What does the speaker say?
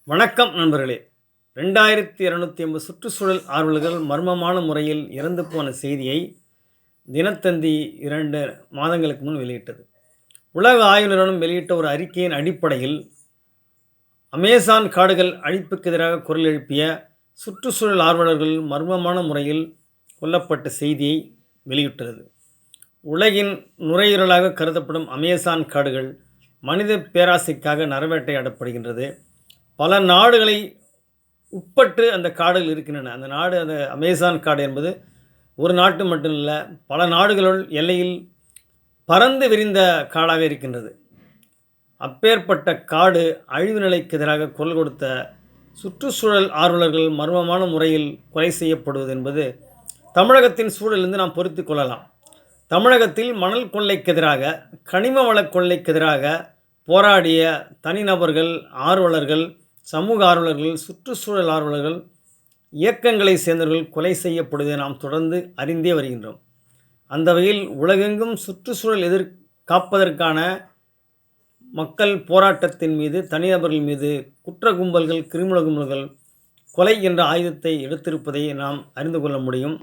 வணக்கம் நண்பர்களே. 2250 சுற்றுச்சூழல் ஆர்வலர்கள் மர்மமான முறையில் இறந்து போன செய்தியை தினத்தந்தி 2 மாதங்களுக்கு முன் வெளியிட்டது. உலக ஆய்வு நிறுவனம் வெளியிட்ட ஒரு அறிக்கையின் அடிப்படையில் அமேசான் காடுகள் அழிப்புக்கு எதிராக குரல் எழுப்பிய சுற்றுச்சூழல் ஆர்வலர்கள் மர்மமான முறையில் கொல்லப்பட்ட செய்தியை வெளியிட்டுள்ளது. உலகின் நுரையீரலாக கருதப்படும் அமேசான் காடுகள் மனித பேராசைக்காக நரவேட்டையாடப்படுகின்றது. பல நாடுகளை உட்பட்டு அந்த காடுகள் இருக்கின்றன. அந்த அமேசான் காடு என்பது ஒரு நாட்டு மட்டும் இல்லை, பல நாடுகளுள் எல்லையில் பறந்து விரிந்த காடாக இருக்கின்றது. அப்பேற்பட்ட காடு அழிவு நிலைக்கு எதிராக குரல் கொடுத்த சுற்றுச்சூழல் ஆர்வலர்கள் மர்மமான முறையில் கொலை செய்யப்படுவது என்பது தமிழகத்தின் சூழலிலிருந்து நாம் பொறுத்து கொள்ளலாம். தமிழகத்தில் மணல் கொள்ளைக்கு எதிராக, கனிம வள கொள்ளைக்கு எதிராக போராடிய தனிநபர்கள், ஆர்வலர்கள், சமூக ஆர்வலர்கள், சுற்றுச்சூழல் ஆர்வலர்கள், இயக்கங்களை சேர்ந்தவர்கள் கொலை செய்யப்படுவதை நாம் தொடர்ந்து அறிந்தே வருகின்றோம். அந்த வகையில் உலகெங்கும் சுற்றுச்சூழல் காப்பதற்கான மக்கள் போராட்டத்தின் மீது, தனிநபர்கள் மீது குற்ற கும்பல்கள், கிரிமினல் கும்பல்கள் கொலை என்ற ஆயுதத்தை எடுத்திருப்பதை நாம் அறிந்து கொள்ள முடியும்.